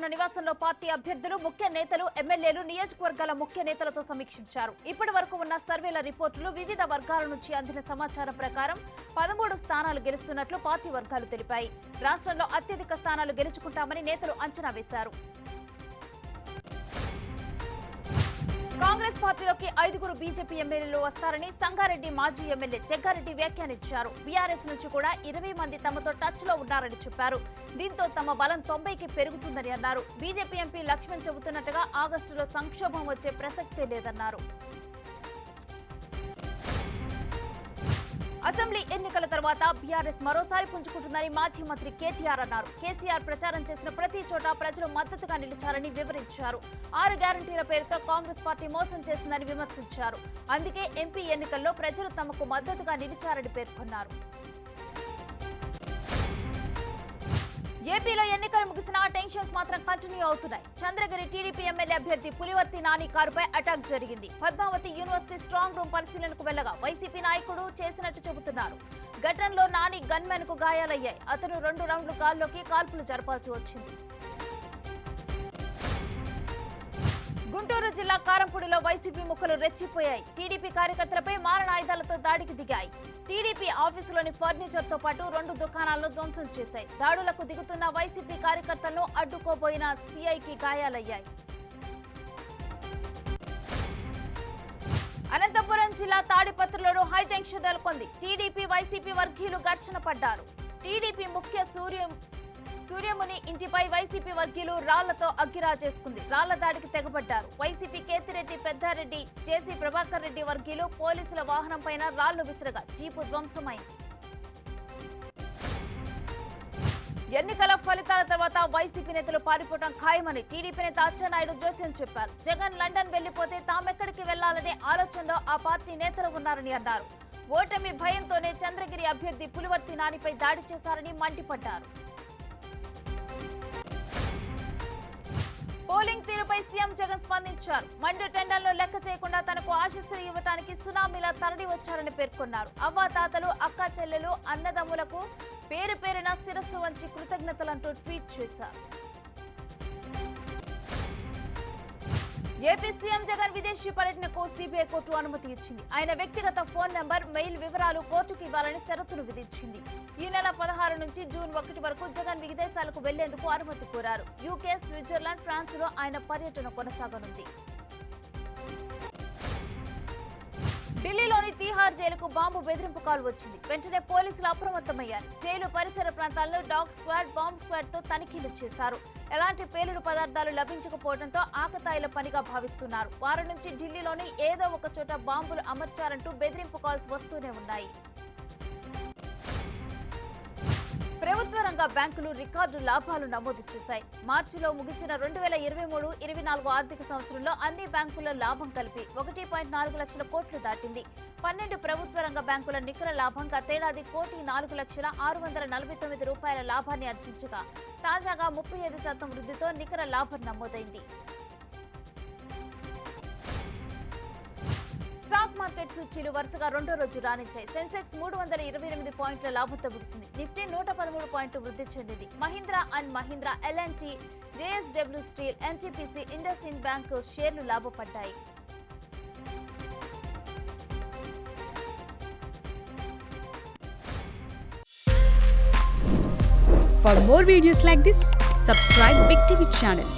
తన నివాసంలో పార్టీ అభ్యర్థులు, ముఖ్య నేతలు, ఎమ్మెల్యేలు, నియోజకవర్గాల ముఖ్య నేతలతో సమీక్షించారు. ఇప్పటి వరకు ఉన్న సర్వేల రిపోర్టులు, వివిధ వర్గాల నుంచి అందిన సమాచారం ప్రకారం 13 స్థానాలు గెలుస్తున్నట్లు పార్టీ వర్గాలు తెలిపాయి. రాష్ట్రంలో అత్యధిక స్థానాలు గెలుచుకుంటామని నేతలు అంచనా వేశారు. కాంగ్రెస్ పార్టీలోకి 5గురు బీజేపీ ఎమ్మెల్యేలు వస్తారని సంగారెడ్డి మాజీ ఎమ్మెల్యే జగ్గారెడ్డి వ్యాఖ్యానించారు. బీఆర్ఎస్ నుంచి కూడా 20 మంది తమతో టచ్ లో ఉన్నారని చెప్పారు. దీంతో తమ బలం 90కి పెరుగుతుందని అన్నారు. బీజేపీ ఎంపీ లక్ష్మణ్ చెబుతున్నట్టుగా ఆగస్టులో సంక్షోభం వచ్చే ప్రసక్తే లేదన్నారు. అసెంబ్లీ ఎన్నికల తర్వాత బీఆర్ఎస్ మరోసారి పుంజుకుంటుందని మాజీ మంత్రి కేటీఆర్ అన్నారు. కేసీఆర్ ప్రచారం చేసిన ప్రతి చోట ప్రజలు మద్దతుగా నిలిచారని వివరించారు. 6 గ్యారంటీల పేరుతో కాంగ్రెస్ పార్టీ మోసం చేసిందని విమర్శించారు. అందుకే ఎంపీ ఎన్నికల్లో ప్రజలు తమకు మద్దతుగా నిలిచారని పేర్కొన్నారు. ఏపీలో ఎన్నికలు ముగిసిన టెన్షన్స్ మాత్రం కంటిన్యూ అవుతున్నాయి. చంద్రగిరి టీడీపీ ఎమ్మెల్యే అభ్యర్థి పులివర్తి నాని కారుపై అటాక్ జరిగింది. పద్మావతి యూనివర్సిటీ స్ట్రాంగ్ రూమ్ పరిశీలనకు వెళ్లగా వైసీపీ నాయకుడు చేసినట్టు చెబుతున్నారు. ఘటనలో నాని గన్మెన్ కు గాయాలయ్యాయి. అతను 2 రౌండ్లు గాల్లోకి కాల్పులు జరపాల్సి వచ్చింది. గుంటూరు జిల్లా కారంపూడిలో వైసీపీ ముక్కలు రెచ్చిపోయాయి. టీడీపీ కార్యకర్తలపై మారణాయుధాలతో దాడికి దిగాయి. టీడీపీ ఆఫీసులోని ఫర్నిచర్ తో పాటు 2 దుకాణాలను ధ్వంసం చేశాయి. దాడులకు దిగుతున్న వైసీపీ కార్యకర్తలను అడ్డుకోబోయిన సీఐకి గాయాలయ్యాయి. అనంతపురం జిల్లా తాడిపత్రిలో హైటెన్షన్ నెలకొంది. టీడీపీ వైసీపీ వర్గీయులు ఘర్షణ పడ్డారు. టీడీపీ ముఖ్య సూర్యముని ఇంటిపై వైసీపీ వర్గీయులు రాళ్లతో అగ్గిరా చేసుకుంది. రాళ్ల దాడికి తెగబడ్డారు. వైసీపీ కేతిరెడ్డి, పెద్దారెడ్డి, జేసీ ప్రభాకర్ రెడ్డి వర్గీయులు పోలీసుల వాహనం పైన రాళ్లు విసిరగా జీపు ధ్వంసమైంది. ఎన్నికల ఫలితాల తర్వాత వైసీపీ నేతలు పారిపోవడం ఖాయమని టీడీపీ నేత అచ్చెన్నాయుడు జోస్యం చెప్పారు. జగన్ లండన్ వెళ్లిపోతే తామెక్కడికి వెళ్లాలనే ఆలోచనలో ఆ పార్టీ నేతలు ఉన్నారని అన్నారు. ఓటమి భయంతోనే చంద్రగిరి అభ్యర్థి పులివర్తి నానిపై దాడి చేశారని మండిపడ్డారు. పోలింగ్ తీరుపై సీఎం జగన్ స్పందించారు. మండు టెండర్లను లెక్క చేయకుండా తనకు ఆశీస్సులు ఇవ్వడానికి సునామీలా తరలి వచ్చారని పేర్కొన్నారు. అవ్వాతాతలు, అక్కా చెల్లెలు, అన్నదమ్ములకు పేరు పేరున శిరస్సు వంచి కృతజ్ఞతలంటూ ట్వీట్ చేశారు. ఏపీ సీఎం జగన్ విదేశీ పర్యటనకు సీబీఐ కోర్టు అనుమతి ఇచ్చింది. ఆయన వ్యక్తిగత ఫోన్ నెంబర్, మెయిల్ వివరాలు కోర్టుకు ఇవ్వాలని షరతులు విధించింది. ఈ నెల 16 నుంచి జూన్ 1 వరకు జగన్ విదేశాలకు వెళ్లేందుకు అనుమతి కోరారు. యూకే, స్విట్జర్లాండ్, ఫ్రాన్స్ లో ఆయన పర్యటన కొనసాగనుంది. ఢిల్లీలోని తీహార్ జైలుకు బాంబు బెదిరింపు కాల్ వచ్చింది. వెంటనే పోలీసులు అప్రమత్తమయ్యారు. జైలు పరిసర ప్రాంతాల్లో డాగ్ స్క్వాడ్, బాంబ్ స్క్వాడ్ తో తనిఖీలు చేశారు. ఎలాంటి పేలుడు పదార్థాలు లభించకపోవడంతో ఆకతాయిల పనిగా భావిస్తున్నారు. వారి నుంచి ఢిల్లీలోని ఏదో ఒక చోట బాంబులు అమర్చారంటూ బెదిరింపు కాల్స్ వస్తూనే ఉన్నాయి. ప్రభుత్వ రంగ బ్యాంకులు రికార్డు లాభాలు నమోదు చేశాయి. మార్చిలో ముగిసిన 2023-24 ఆర్థిక సంవత్సరంలో అన్ని బ్యాంకుల లాభం కలిపి 1.4 లక్షల కోట్లు దాటింది. 12 ప్రభుత్వ రంగ బ్యాంకుల నికర లాభం గతేడాది ₹1,04,649 లాభాన్ని ఆర్జించగా తాజాగా 35% వృద్ధితో నికర లాభం నమోదైంది. స్టాక్ మార్కెట్ సూచీలు వరుసగా 2వ రోజు రాణించాయి. సెన్సెక్స్ 328 పాయింట్ల లాభంతో ముగిసింది. నిఫ్టీ 113 పాయింట్లు వృద్ధి చెందింది. Mahindra and Mahindra, L N T, JSW steel, NTPC, IndusInd bank షేర్లు లాభపడ్డాయి. For more videos like this, subscribe Big TV channel.